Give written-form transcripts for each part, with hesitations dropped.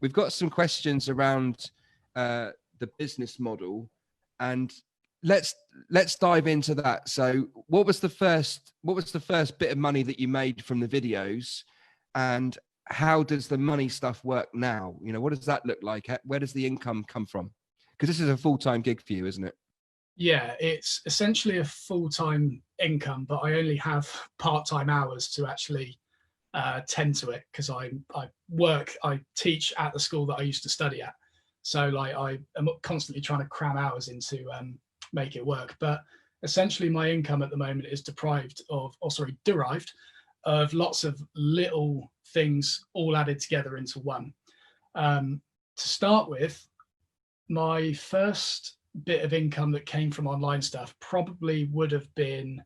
We've got some questions around the business model, and let's dive into that. So what was the first bit of money that you made from the videos, and how does the money stuff work now? You know, what does that look like? Where does the income come from? Because this is a full-time gig for you, isn't it? Yeah, it's essentially a full-time income, but I only have part-time hours to actually tend to it, because I teach at the school that I used to study at. So like I am constantly trying to cram hours in to make it work. But essentially my income at the moment is derived of lots of little things all added together into one. To start with, my first bit of income that came from online stuff probably would have been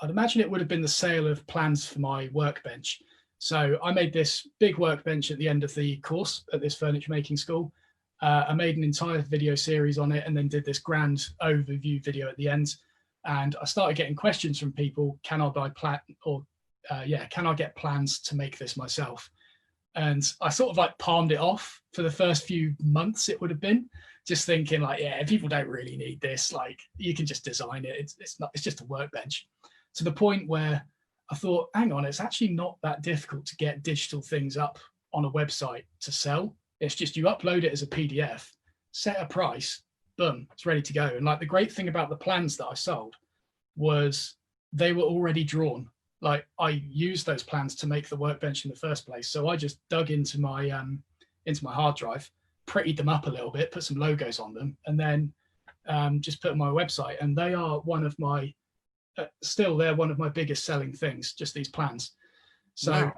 I'd imagine it would have been the sale of plans for my workbench. So I made this big workbench at the end of the course at this furniture making school. I made an entire video series on it, and then did this grand overview video at the end. And I started getting questions from people: can I buy can I get plans to make this myself? And I sort of like palmed it off for the first few months. It would have been just thinking like, yeah, people don't really need this. Like, you can just design it. It's just a workbench. To the point where I thought, hang on, it's actually not that difficult to get digital things up on a website to sell. It's just you upload it as a PDF, set a price, boom, it's ready to go. And like the great thing about the plans that I sold was they were already drawn. Like I used those plans to make the workbench in the first place. So I just dug into my hard drive, prettied them up a little bit, put some logos on them, and then just put them on my website. And they are one of my they're one of my biggest selling things, just these plans. So wow.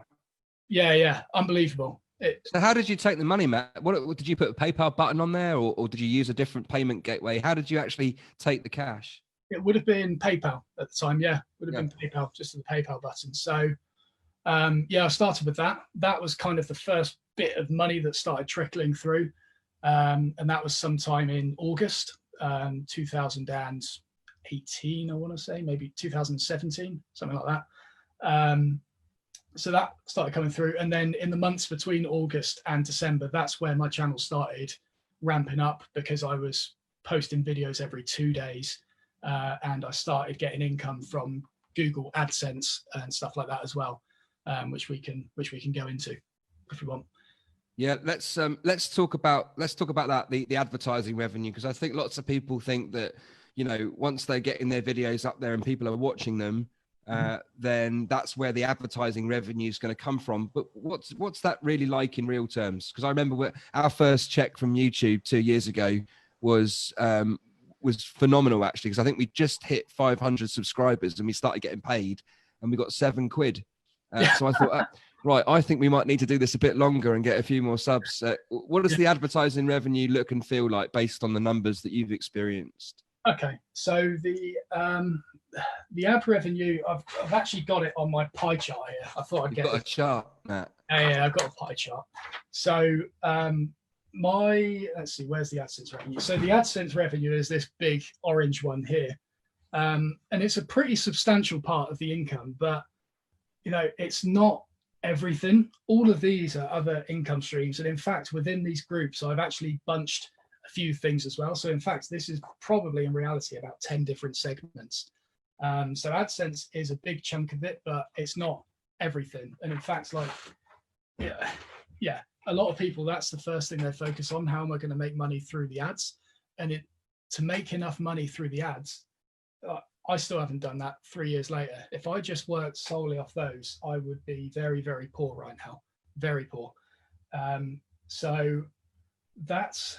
yeah, unbelievable. So how did you take the money, Matt? What did you put a PayPal button on there, or did you use a different payment gateway? How did you actually take the cash? It would have been PayPal at the time. Yeah, would have been PayPal, just the PayPal button. So I started with that. That was kind of the first bit of money that started trickling through, and that was sometime in August 2018, I want to say, maybe 2017, something like that. So that started coming through. And then in the months between August and December, that's where my channel started ramping up, because I was posting videos every 2 days. And I started getting income from Google AdSense and stuff like that as well, which we can go into if we want. Yeah, let's talk about that, the advertising revenue, because I think lots of people think that, you know, once they're getting their videos up there and people are watching them, then that's where the advertising revenue is going to come from. But what's that really like in real terms? Because I remember our first check from YouTube 2 years ago was phenomenal, actually, because I think we just hit 500 subscribers and we started getting paid, and we got £7. So I thought, right, I think we might need to do this a bit longer and get a few more subs. What does the advertising revenue look and feel like based on the numbers that you've experienced? Okay, so the ad revenue, I've actually got it on my pie chart here. I thought I'd get a chart, Matt. Yeah, I've got a pie chart. So let's see, where's the AdSense revenue? So the AdSense revenue is this big orange one here, and it's a pretty substantial part of the income, but you know, it's not everything. All of these are other income streams, and in fact, within these groups, I've actually bunched a few things as well. So in fact, this is probably in reality about 10 different segments. So AdSense is a big chunk of it, but it's not everything. And in fact, like, yeah, a lot of people, that's the first thing they focus on. How am I going to make money through the ads? And to make enough money through the ads, I still haven't done that 3 years later. If I just worked solely off those, I would be very, very poor right now. Very poor. So that's,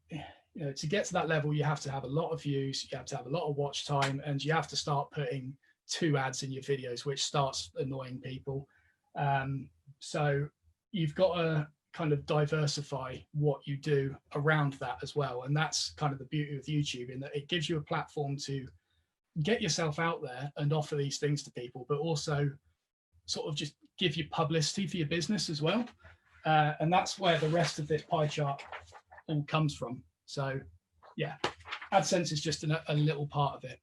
you know, to get to that level, you have to have a lot of views, you have to have a lot of watch time, and you have to start putting 2 ads in your videos, which starts annoying people. So you've got to kind of diversify what you do around that as well. And that's kind of the beauty of YouTube, in that it gives you a platform to get yourself out there and offer these things to people, but also sort of just give you publicity for your business as well. And that's where the rest of this pie chart all comes from. So yeah, AdSense is just a little part of it.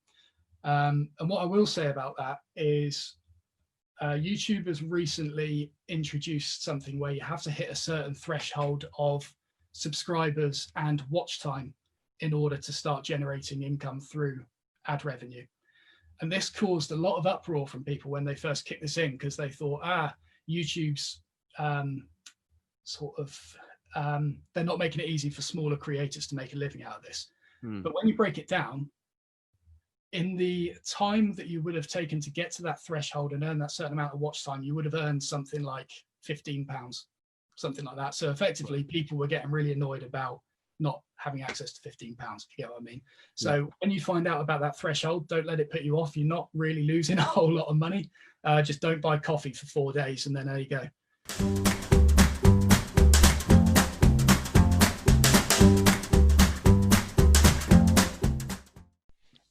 And what I will say about that is YouTube has recently introduced something where you have to hit a certain threshold of subscribers and watch time in order to start generating income through ad revenue. And this caused a lot of uproar from people when they first kicked this in, because they thought, YouTube's they're not making it easy for smaller creators to make a living out of this. But when you break it down, in the time that you would have taken to get to that threshold and earn that certain amount of watch time, you would have earned something like £15, something like that. So effectively, people were getting really annoyed about not having access to £15, if you get what I mean. So when you find out about that threshold, don't let it put you off. You're not really losing a whole lot of money. Just don't buy coffee for 4 days, and then there you go.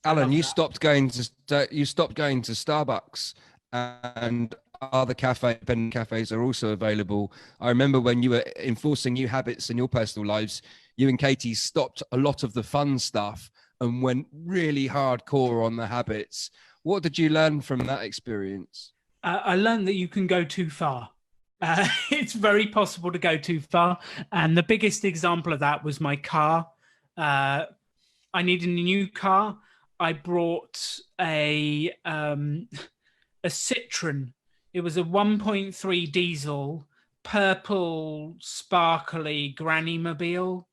Alan, you stopped going to Starbucks, and other independent cafes are also available. I remember when you were enforcing new habits in your personal lives, you and Katie stopped a lot of the fun stuff and went really hardcore on the habits. What did you learn from that experience? I learned that you can go too far. It's very possible to go too far. And the biggest example of that was my car. I needed a new car. I brought a Citroen. It was a 1.3 diesel, purple, sparkly granny mobile.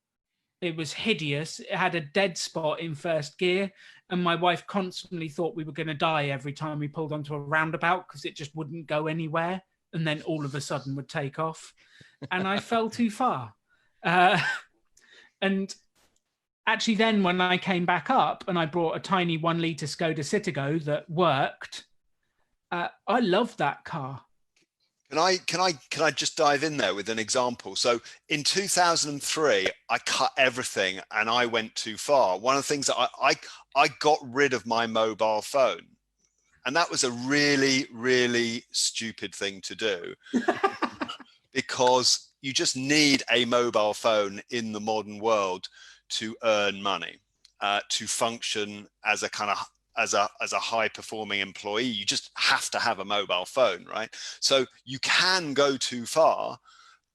It was hideous. It had a dead spot in first gear, and my wife constantly thought we were going to die every time we pulled onto a roundabout because it just wouldn't go anywhere, and then all of a sudden would take off. And I fell too far. And actually, then when I came back up and I brought a tiny 1 litre Skoda Citigo that worked, I loved that car. Can I just dive in there with an example? So in 2003, I cut everything and I went too far. One of the things that I got rid of my mobile phone, and that was a really, really stupid thing to do because you just need a mobile phone in the modern world to earn money, to function as a kind of as a high performing employee. You just have to have a mobile phone, right? So you can go too far,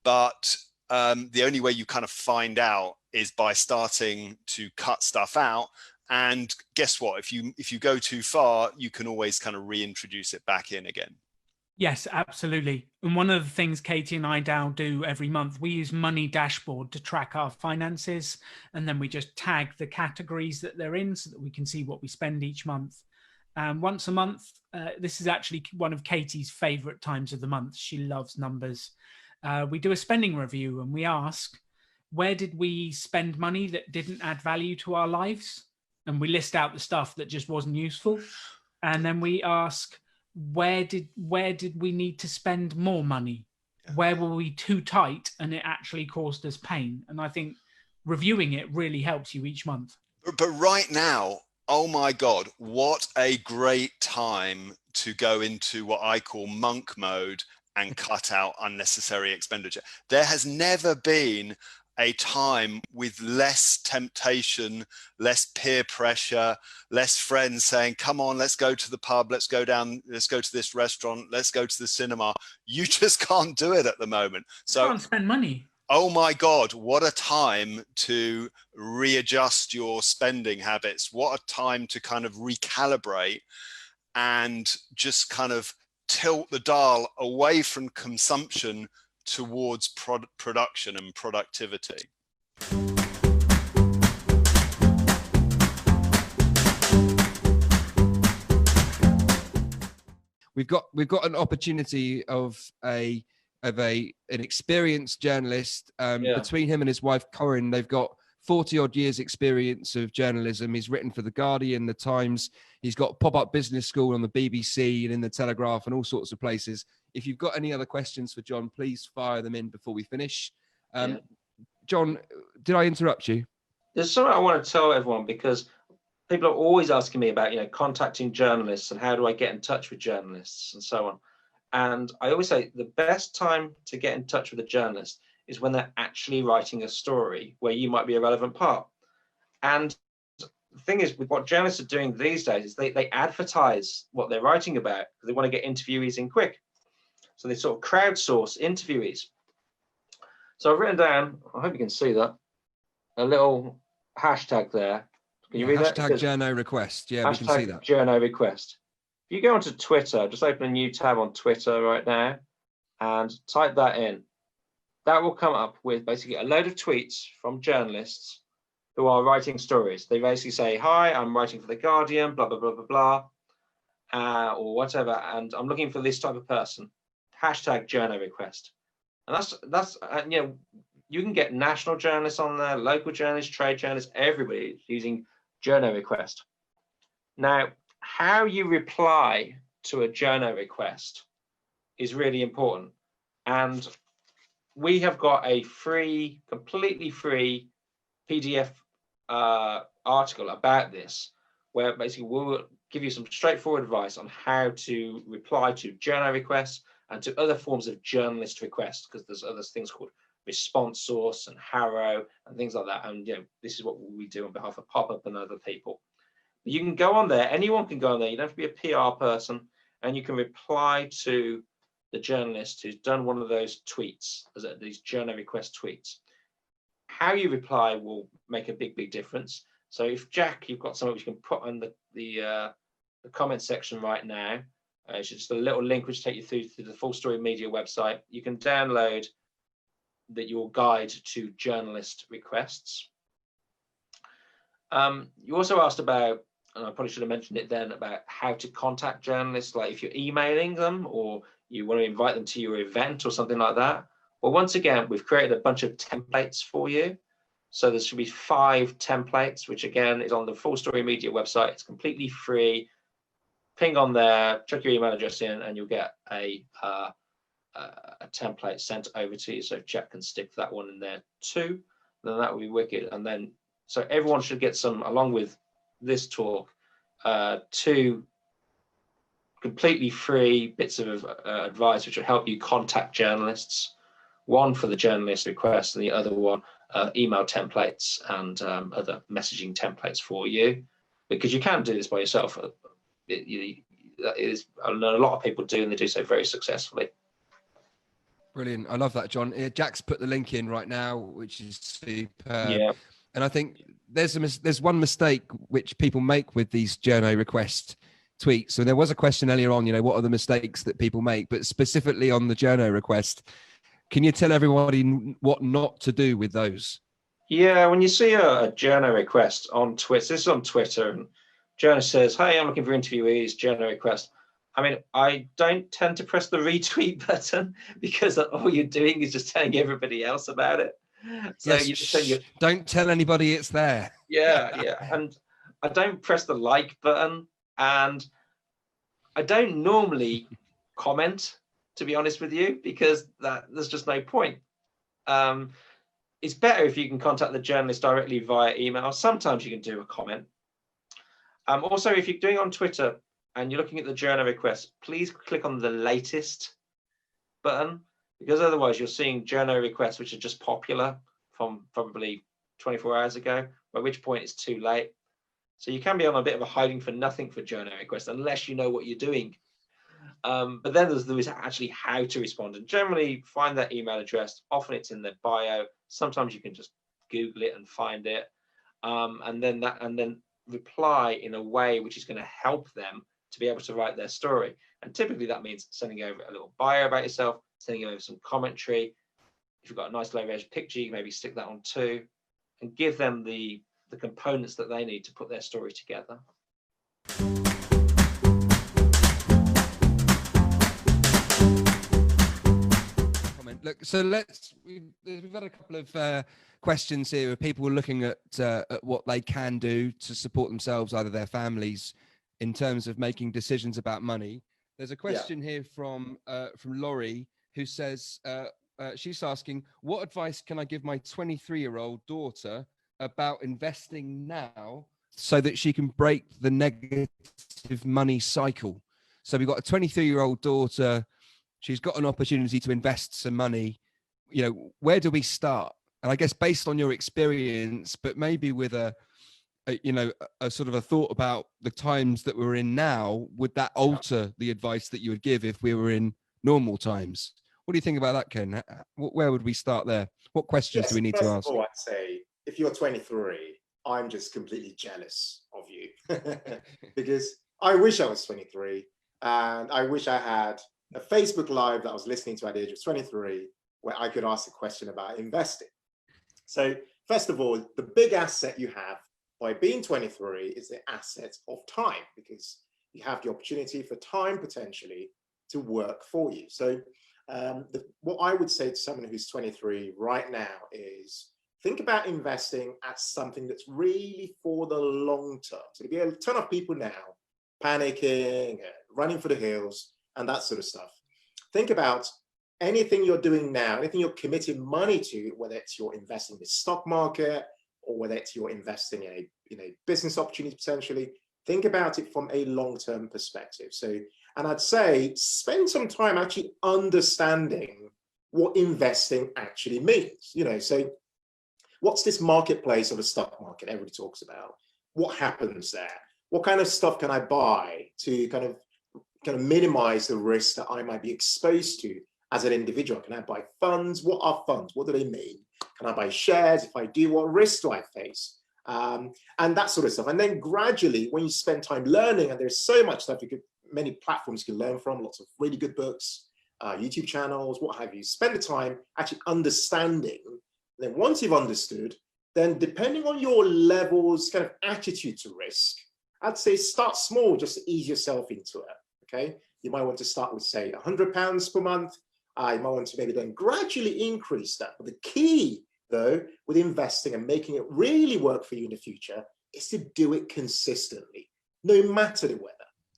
but the only way you kind of find out is by starting to cut stuff out. And guess what? If you go too far, you can always kind of reintroduce it back in again. Yes, absolutely. And one of the things Katie and I now do every month, we use Money Dashboard to track our finances. And then we just tag the categories that they're in so that we can see what we spend each month. Once a month, this is actually one of Katie's favorite times of the month. She loves numbers. We do a spending review and we ask, where did we spend money that didn't add value to our lives? And we list out the stuff that just wasn't useful. And then we ask, where did we need to spend more money? Where were we too tight and it actually caused us pain? And I think reviewing it really helps you each month. But right now, oh my God, what a great time to go into what I call monk mode and cut out unnecessary expenditure. There has never been a time with less temptation, less peer pressure, less friends saying, come on, let's go to the pub, let's go to this restaurant, let's go to the cinema. You just can't do it at the moment. So you can't spend money. Oh my God, what a time to readjust your spending habits. What a time to kind of recalibrate and just kind of tilt the dial away from consumption towards production and productivity. We've got an opportunity of an experienced journalist. Between him and his wife Corinne, they've got 40 odd years experience of journalism. He's written for The Guardian, The Times. He's got PopUp Business School on the BBC and in the Telegraph and all sorts of places. If you've got any other questions for John, please fire them in before we finish. John, did I interrupt you? There's something I want to tell everyone, because people are always asking me about, contacting journalists and how do I get in touch with journalists and so on. And I always say the best time to get in touch with a journalist is when they're actually writing a story where you might be a relevant part. And the thing is, with what journalists are doing these days, is they advertise what they're writing about because they want to get interviewees in quick. So they sort of crowdsource interviewees. So I've written down, I hope you can see that, a little hashtag there. Can you read that? Hashtag journo request. Yeah, we can see that. Journo request. If you go onto Twitter, just open a new tab on Twitter right now and type that in. That will come up with basically a load of tweets from journalists who are writing stories. They basically say, hi, I'm writing for The Guardian, blah, blah, blah, blah, blah, or whatever, and I'm looking for this type of person. Hashtag journo request. And that's you know, you can get national journalists on there, local journalists, trade journalists, everybody using journo request. Now, how you reply to a journo request is really important. And we have got a free, completely free PDF article about this, where basically we'll give you some straightforward advice on how to reply to journo requests and to other forms of journalist requests, because there's other things called response source and Harrow and things like that. And you know, this is what we do on behalf of PopUp and other people. You can go on there, anyone can go on there, you don't have to be a PR person, and you can reply to the journalist who's done one of those tweets, these journo request tweets. How you reply will make a big difference. So if Jack, you've got something which you can put on the comment section right now, it's just a little link which take you through to the Full Story Media website. You can download your guide to journalist requests. You also asked about, and I probably should have mentioned it then, about how to contact journalists, like if you're emailing them or you want to invite them to your event or something like that. Well, once again, we've created a bunch of templates for you. So there should be 5 templates, which again is on the Full Story Media website. It's completely free. Ping on there, chuck your email address in, and you'll get a template sent over to you. So Jack can stick that one in there too. Then that would be wicked. And then, so everyone should get some, along with this talk, 2 completely free bits of advice which will help you contact journalists. One for the journalist request, and the other one email templates and other messaging templates for you, because you can do this by yourself. That is, I know a lot of people do, and they do so very successfully. Brilliant. I love that, John. Jack's put the link in right now, which is superb. Yeah. And I think there's one mistake which people make with these journo request tweets. So there was a question earlier on, you know, what are the mistakes that people make? But specifically on the journo request, can you tell everybody what not to do with those? Yeah, when you see a journo request on Twitter, this is on Twitter, and journalist says, hey, I'm looking for interviewees, journo request. I mean, I don't tend to press the retweet button, because all you're doing is just telling everybody else about it. So yes, you just don't tell anybody it's there. Yeah. And I don't press the like button, and I don't normally comment, to be honest with you, because there's just no point. It's better if you can contact the journalist directly via email. Sometimes you can do a comment. Also, if you're doing it on Twitter and you're looking at the journo request, please click on the latest button, because otherwise you're seeing journo requests which are just popular from probably 24 hours ago, by which point it's too late. So you can be on a bit of a hiding for nothing for journo requests unless you know what you're doing. But then there is actually how to respond, and generally find that email address. Often it's in their bio. Sometimes you can just Google it and find it, and then reply in a way which is going to help them to be able to write their story. And typically that means sending over a little bio about yourself, sending over some commentary. If you've got a nice low-res picture, you can maybe stick that on too, and give them the components that they need to put their story together. Look, so we've had a couple of questions here of people looking at what they can do to support themselves, either their families, in terms of making decisions about money. There's a question here from Laurie, who says, she's asking, what advice can I give my 23-year-old daughter about investing now so that she can break the negative money cycle? So we've got a 23-year-old daughter. She's got an opportunity to invest some money. You know, where do we start? And I guess based on your experience, but maybe with a a sort of a thought about the times that we're in now, would that alter the advice that you would give if we were in normal times? What do you think about that, Ken? Where would we start there? What questions do we need to ask? First of all, I'd say if you're 23, I'm just completely jealous of you because I wish I was 23, and I wish I had a Facebook Live that I was listening to at the age of 23 where I could ask a question about investing. So first of all, the big asset you have by being 23 is the asset of time, because you have the opportunity for time potentially to work for you. So what I would say to someone who's 23 right now is think about investing at something that's really for the long term. So there'll be a ton of people now panicking, running for the hills, and that sort of stuff. Think about anything you're doing now, anything you're committing money to, whether it's you're investing in the stock market or whether it's you're investing in a business opportunity potentially. Think about it from a long-term perspective. So, and I'd say spend some time actually understanding what investing actually means. So what's this marketplace of a stock market everybody talks about? What happens there? What kind of stuff can I buy to kind of minimize the risk that I might be exposed to as an individual? Can I buy funds? What are funds? What do they mean? Can I buy shares? If I do, what risks do I face? And that sort of stuff. And then gradually, when you spend time learning, and there's so much stuff many platforms you can learn from, lots of really good books, YouTube channels, what have you. Spend the time actually understanding. And then once you've understood, then depending on your levels, kind of attitude to risk, I'd say start small just to ease yourself into it. Okay, you might want to start with, say, £100 per month. You might want to maybe then gradually increase that. But the key, though, with investing and making it really work for you in the future is to do it consistently, no matter the weather.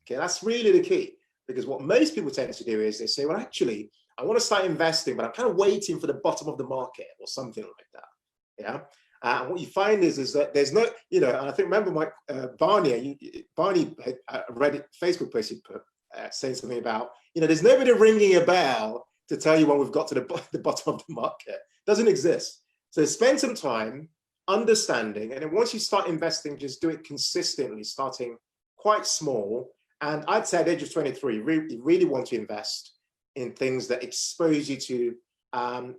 Okay, that's really the key, because what most people tend to do is they say, well, actually, I want to start investing, but I'm kind of waiting for the bottom of the market or something like that. Yeah. And what you find is that there's no, and I think, remember Barney Reddit Facebook post he put saying something about, there's nobody ringing a bell to tell you when we've got to the bottom of the market. Doesn't exist. So spend some time understanding, and then once you start investing, just do it consistently, starting quite small. And I'd say at the age of 23, you really want to invest in things that expose you to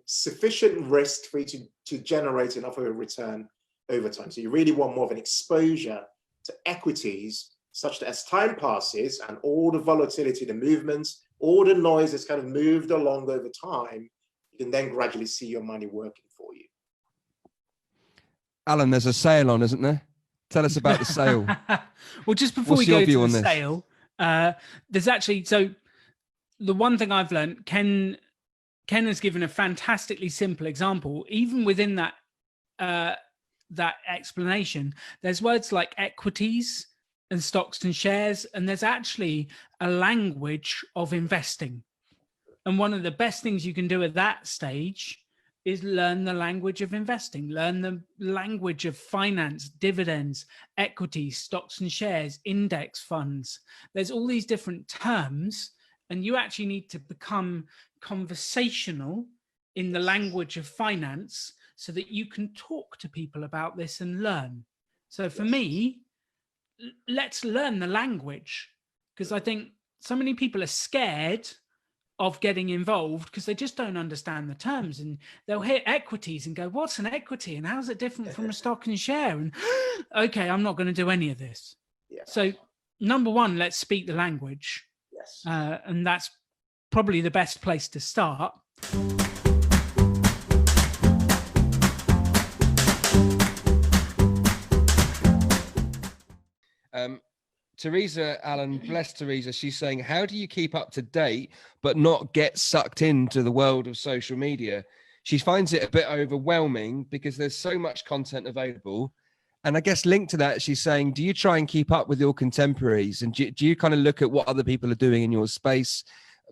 sufficient risk for you to generate enough of a return over time. So you really want more of an exposure to equities, such that as time passes and all the volatility, the movements, all the noise that's kind of moved along over time, you can then gradually see your money working for you. Alan, there's a sale on, isn't there? Tell us about the sale. Well, just before What's we your go view to on the this? sale, there's actually, so the one thing I've learned, Ken has given a fantastically simple example. Even within that explanation, there's words like equities and stocks and shares, and there's actually a language of investing. And one of the best things you can do at that stage is learn the language of investing, learn the language of finance, dividends, equities, stocks and shares, index funds. There's all these different terms, and you actually need to become conversational in the language of finance so that you can talk to people about this and learn. So for me, let's learn the language, because I think so many people are scared of getting involved because they just don't understand the terms, and they'll hear equities and go, what's an equity and how's it different from a stock and share? And okay, I'm not going to do any of this. Yeah. So number one, let's speak the language. Yes. And that's probably the best place to start. Teresa Allen, bless Teresa, she's saying, how do you keep up to date but not get sucked into the world of social media? She finds it a bit overwhelming because there's so much content available. And I guess linked to that, she's saying, do you try and keep up with your contemporaries? And do you kind of look at what other people are doing in your space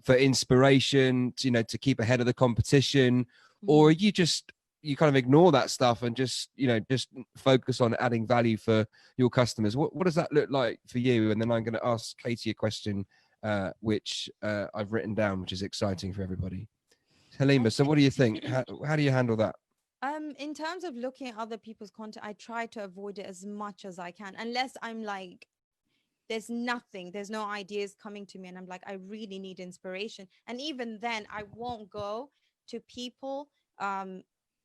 for inspiration, to keep ahead of the competition? Or you kind of ignore that stuff and just focus on adding value for your customers? What does that look like for you? And then I'm going to ask Katie a question, which I've written down, which is exciting for everybody. Halima, so what do you think? How do you handle that? In terms of looking at other people's content, I try to avoid it as much as I can, unless I'm like, there's no ideas coming to me, and I'm like, I really need inspiration. And even then, I won't go to people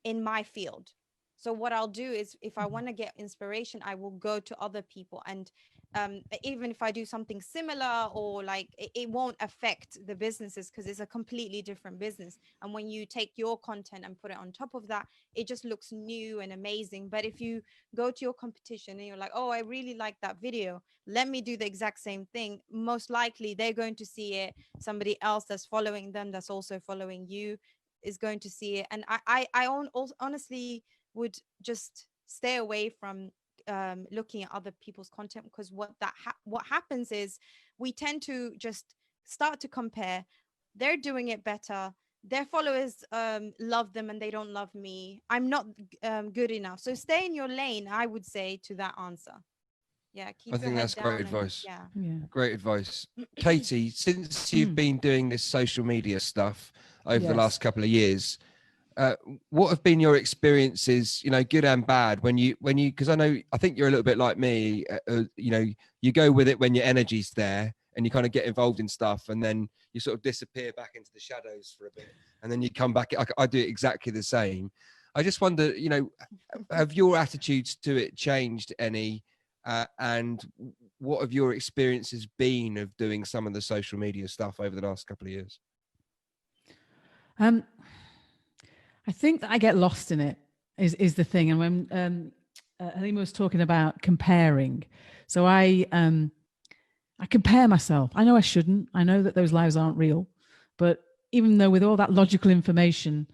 in my field. So what I'll do is, if I want to get inspiration, I will go to other people. And even if I do something similar, or like, it won't affect the businesses, because it's a completely different business. And when you take your content and put it on top of that, it just looks new and amazing. But if you go to your competition and you're like, oh, I really like that video, let me do the exact same thing, most likely they're going to see it. Somebody else that's following them, that's also following you, is going to see it. And I honestly would just stay away from looking at other people's content, because what happens is, we tend to just start to compare. They're doing it better, their followers love them, and they don't love me. I'm not good enough. So stay in your lane, I would say, to that answer. Yeah, keep I your think head that's down great and, advice. yeah. Great advice. Katie, since you've been doing this social media stuff over the last couple of years, what have been your experiences, you know, good and bad, when you, because I think you're a little bit like me, you know, you go with it when your energy's there and you kind of get involved in stuff, and then you sort of disappear back into the shadows for a bit, and then you come back. I do exactly the same. I just wonder, you know, have your attitudes to it changed any? And what have your experiences been of doing some of the social media stuff over the last couple of years? I think that I get lost in it is the thing. And when Halima was talking about comparing, so I compare myself. I know I shouldn't. I know that those lives aren't real, but even though with all that logical information,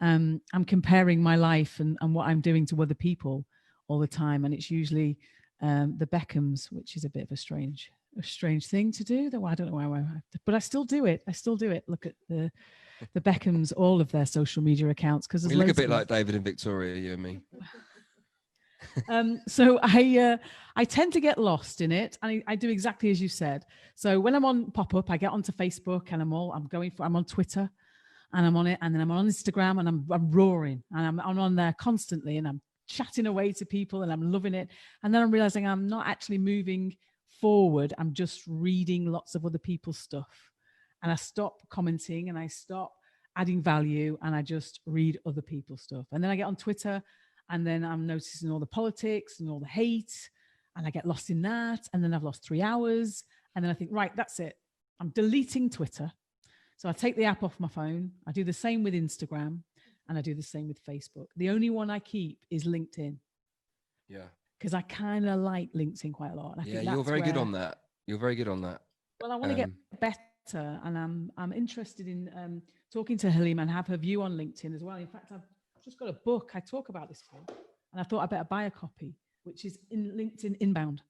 I'm comparing my life and what I'm doing to other people all the time, and it's usually the Beckhams, which is a bit of a strange thing to do. Though I don't know why, but I still do it. Look at the Beckhams, all of their social media accounts, because we look a bit like David and Victoria, you and me. So I tend to get lost in it, and I do exactly as you said. So when I'm on PopUp, I get onto Facebook, and I'm on Twitter, and I'm on it, and then I'm on Instagram, and I'm roaring, and I'm on there constantly, and I'm chatting away to people, and I'm loving it. And then I'm realizing I'm not actually moving forward. I'm just reading lots of other people's stuff, and I stop commenting, and I stop adding value, and I just read other people's stuff. And then I get on Twitter, and then I'm noticing all the politics and all the hate, and I get lost in that. And then I've lost 3 hours, and then I think, right, that's it. I'm deleting Twitter. So I take the app off my phone. I do the same with Instagram, and I do the same with Facebook. The only one I keep is LinkedIn. Yeah. Because I kind of like LinkedIn quite a lot. And I think you're very good on that. You're very good on that. Well, I want to get better, and I'm interested in talking to Halima and have her view on LinkedIn as well. In fact, I've just got a book I talk about this for, and I thought I better buy a copy, which is in LinkedIn Inbound.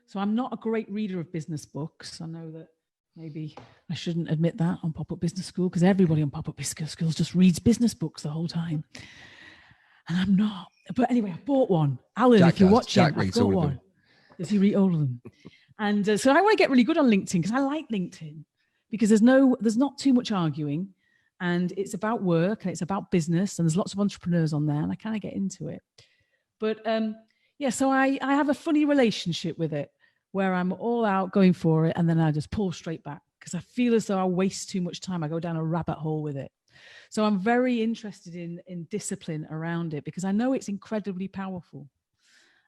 So I'm not a great reader of business books. I know that maybe I shouldn't admit that on PopUp Business School, because everybody on PopUp Business School just reads business books the whole time. And I'm not. But anyway, I bought one. Alan, if you're watching, I've got one. Does he read all of them? And so I want to get really good on LinkedIn, because I like LinkedIn, because there's not too much arguing, and it's about work, and it's about business, and there's lots of entrepreneurs on there, and I kind of get into it. But so I have a funny relationship with it, where I'm all out going for it, and then I just pull straight back, because I feel as though I waste too much time. I go down a rabbit hole with it. So I'm very interested in discipline around it, because I know it's incredibly powerful.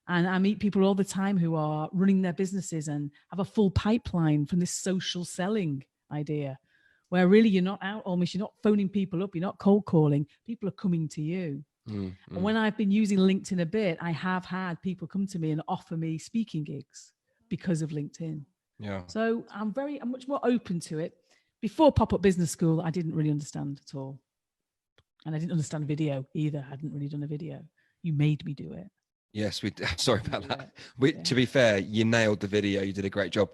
And I meet people all the time who are running their businesses and have a full pipeline from this social selling idea, where really you're not out almost, you're not phoning people up, you're not cold calling, people are coming to you. And when I've been using LinkedIn a bit, I have had people come to me and offer me speaking gigs because of LinkedIn. Yeah. So I'm much more open to it. Before PopUp Business School, I didn't really understand at all. And I didn't understand video either. I hadn't really done a video. You made me do it. Yes, sorry about that. To be fair, you nailed the video. You did a great job.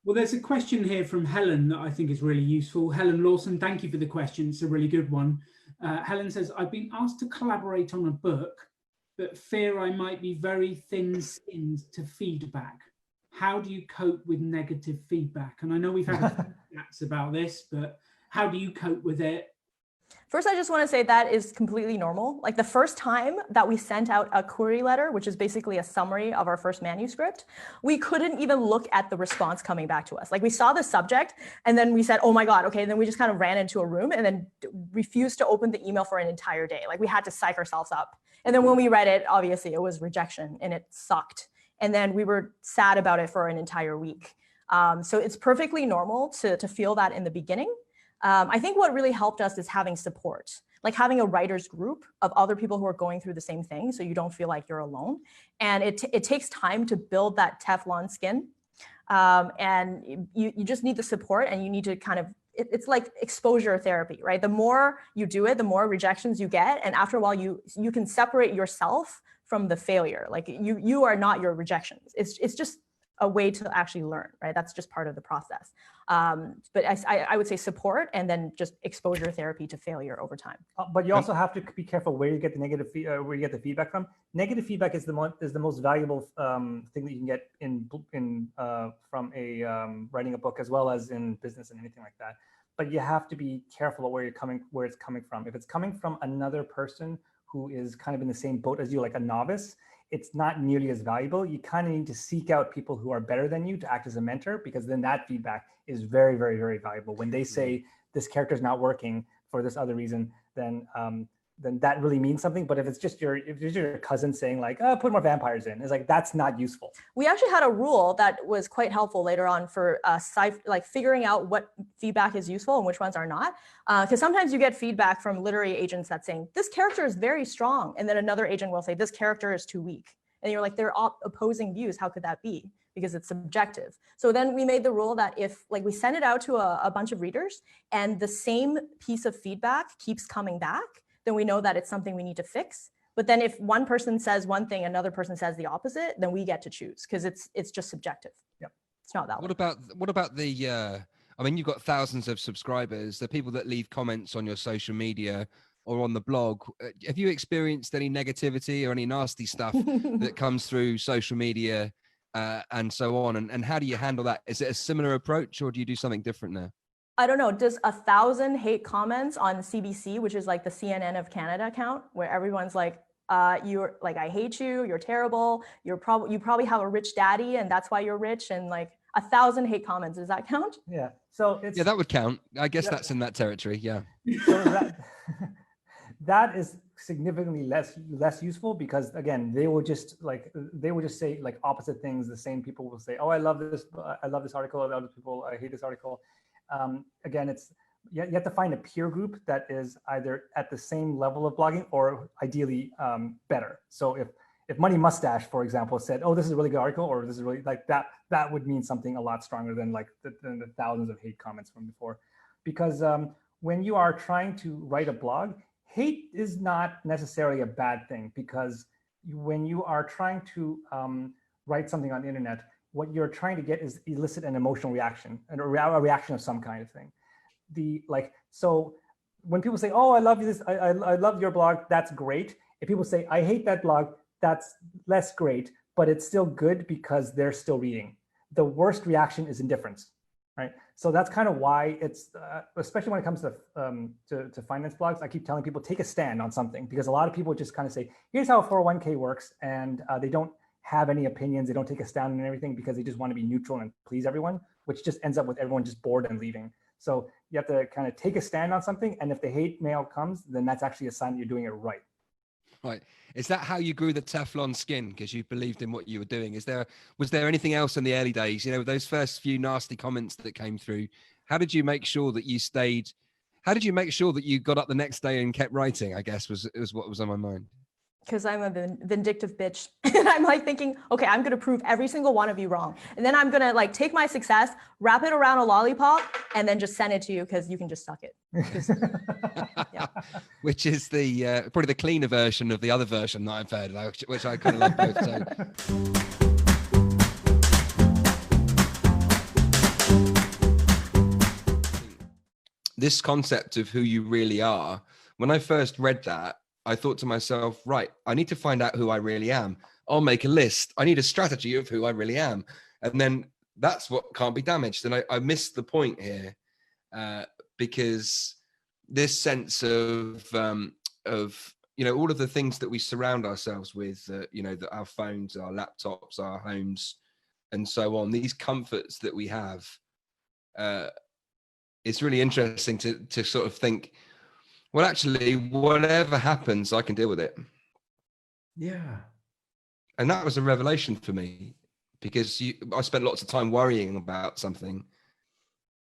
Well, there's a question here from Helen that I think is really useful. Helen Lawson, thank you for the question. It's a really good one. Helen says, I've been asked to collaborate on a book, but fear I might be very thin-skinned to feedback. how do you cope with negative feedback? And I know we've had a few chats about this, but how do you cope with it? First, I just want to say that is completely normal. Like the first time that we sent out a query letter, which is basically a summary of our first manuscript, we couldn't even look at the response coming back to us. Like we saw the subject and then we said, oh my God, okay. And then we just kind of ran into a room and then refused to open the email for an entire day. Like we had to psych ourselves up. And then when we read it, obviously it was rejection and it sucked. And then we were sad about it for an entire week. So it's perfectly normal to feel that in the beginning. I think what really helped us is having support, like having a writer's group of other people who are going through the same thing, so you don't feel like you're alone. And it takes time to build that Teflon skin. And you just need the support, and you need to kind of, it's like exposure therapy, right? The more you do it, the more rejections you get. And after a while, you can separate yourself from the failure. Like you are not your rejections. It's just a way to actually learn, right? That's just part of the process. But I would say support and then just exposure therapy to failure over time. But you also have to be careful where you get the negative where you get the feedback from. Negative feedback is the most valuable thing that you can get from writing a book, as well as in business and anything like that. But you have to be careful about where it's coming from. If it's coming from another person who is kind of in the same boat as you, like a novice, it's not nearly as valuable. You kind of need to seek out people who are better than you to act as a mentor, because then that feedback is very, very, very valuable. When they say this character is not working for this other reason, then that really means something. But if it's just your cousin saying like, oh, put more vampires in, it's like, that's not useful. We actually had a rule that was quite helpful later on for like figuring out what feedback is useful and which ones are not. Because sometimes you get feedback from literary agents that's saying, this character is very strong. And then another agent will say, this character is too weak. And you're like, they're opposing views. How could that be? Because it's subjective. So then we made the rule that if like we send it out to a bunch of readers and the same piece of feedback keeps coming back, then we know that it's something we need to fix. But then if one person says one thing, another person says the opposite, then we get to choose, because it's just subjective. Yep. It's not valid. What about the I mean, you've got thousands of subscribers, the people that leave comments on your social media or on the blog. Have you experienced any negativity or any nasty stuff that comes through social media and so on? And how do you handle that? Is it a similar approach, or do you do something different now? I don't know, does 1,000 hate comments on CBC, which is like the CNN of Canada account, where everyone's like, you're like, I hate you, you're terrible, you probably have a rich daddy and that's why you're rich, and like 1,000 hate comments, does that count? Yeah, so it's, yeah, that would count. I guess that's in that territory. Yeah. So that is significantly less useful, because again, they will just say like opposite things. The same people will say, oh, I love this article, other people, I hate this article. Again, you have to find a peer group that is either at the same level of blogging or ideally better. So if Money Mustache, for example, said, oh, this is a really good article, or this is really like that would mean something a lot stronger than like the thousands of hate comments from before. Because when you are trying to write a blog, hate is not necessarily a bad thing, because when you are trying to write something on the internet, what you're trying to get is elicit an emotional reaction, and a reaction of some kind of thing. So when people say, oh, I love this, I love your blog, that's great. If people say, I hate that blog, that's less great, but it's still good because they're still reading. The worst reaction is indifference, right? So that's kind of why it's, especially when it comes to finance blogs, I keep telling people, take a stand on something, because a lot of people just kind of say, here's how a 401k works, and they don't have any opinions, they don't take a stand on everything, because they just want to be neutral and please everyone, which just ends up with everyone just bored and leaving. So you have to kind of take a stand on something, and if the hate mail comes, then that's actually a sign that you're doing it right. Right. Is that how you grew the Teflon skin? Because you believed in what you were doing? Was there anything else in the early days? You know, those first few nasty comments that came through, how did you make sure that you stayed? How did you make sure that you got up the next day and kept writing? I guess was what was on my mind. Because I'm a vindictive bitch. And I'm like thinking, okay, I'm going to prove every single one of you wrong. And then I'm going to like take my success, wrap it around a lollipop, and then just send it to you, because you can just suck it. Yeah. Which is the probably the cleaner version of the other version that I've heard, which I kind of love both. So. This concept of who you really are, when I first read that, I thought to myself, right, I need to find out who I really am. I'll make a list. I need a strategy of who I really am. And then that's what can't be damaged. And I missed the point here, because this sense of all of the things that we surround ourselves with, that our phones, our laptops, our homes, and so on, these comforts that we have, it's really interesting to sort of think, well, actually, whatever happens, I can deal with it. Yeah. And that was a revelation for me, because I spent lots of time worrying about something.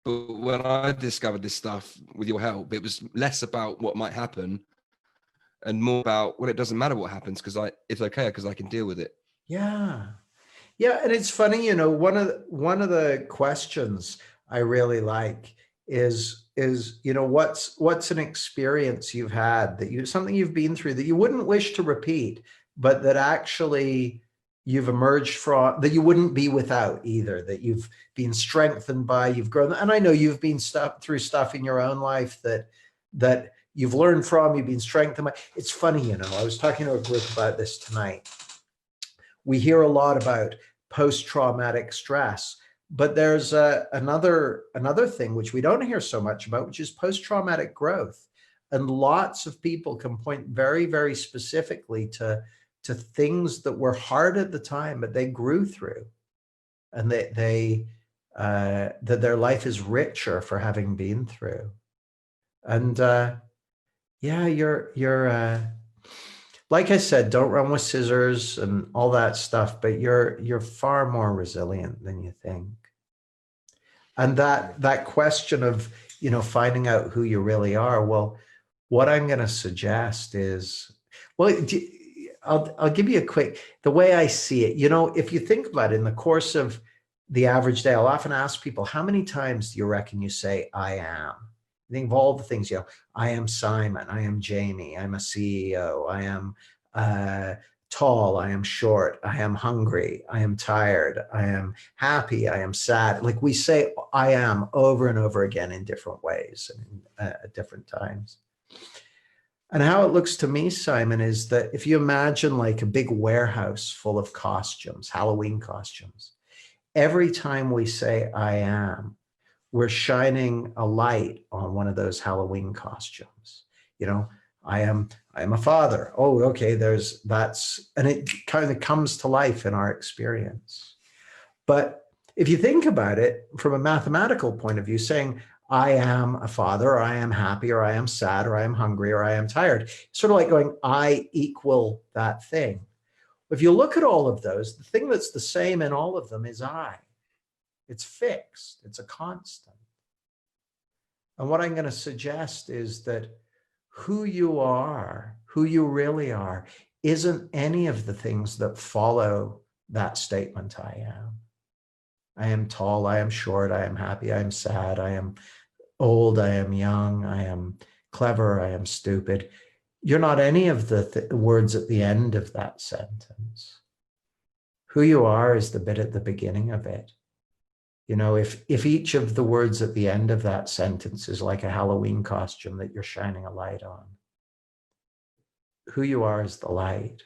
But when I discovered this stuff with your help, it was less about what might happen and more about, well, it doesn't matter what happens, because it's okay, because I can deal with it. Yeah. Yeah. And it's funny, one of the questions I really like is what's an experience you've had something you've been through that you wouldn't wish to repeat, but that actually you've emerged from, that you wouldn't be without either, that you've been strengthened by, you've grown. And I know you've been through stuff in your own life that you've learned from, you've been strengthened by. It's funny, I was talking to a group about this tonight. We hear a lot about post-traumatic stress, but there's another thing which we don't hear so much about, which is post-traumatic growth. And lots of people can point very, very specifically to things that were hard at the time, but they grew through, and that their life is richer for having been through. And you're like I said, don't run with scissors and all that stuff, but you're far more resilient than you think. And that question of, finding out who you really are, well, what I'm going to suggest is, well, I'll give you the way I see it. If you think about it, in the course of the average day, I'll often ask people, how many times do you reckon you say, I am? Think of all the things, I am Simon, I am Jamie, I'm a CEO, I am tall, I am short, I am hungry, I am tired, I am happy, I am sad. Like, we say I am over and over again in different ways and at different times. And how it looks to me, Simon, is that if you imagine like a big warehouse full of costumes, Halloween costumes, every time we say I am, we're shining a light on one of those Halloween costumes. I am a father. Oh, okay, and it kind of comes to life in our experience. But if you think about it from a mathematical point of view, saying I am a father, or I am happy, or I am sad, or I am hungry, or I am tired, sort of like going, I equal that thing. If you look at all of those, the thing that's the same in all of them is I. It's fixed. It's a constant. And what I'm going to suggest is that who you are, who you really are, isn't any of the things that follow that statement, I am. I am tall, I am short, I am happy, I am sad, I am old, I am young, I am clever, I am stupid. You're not any of the words at the end of that sentence. Who you are is the bit at the beginning of it. If each of the words at the end of that sentence is like a Halloween costume that you're shining a light on, who you are is the light.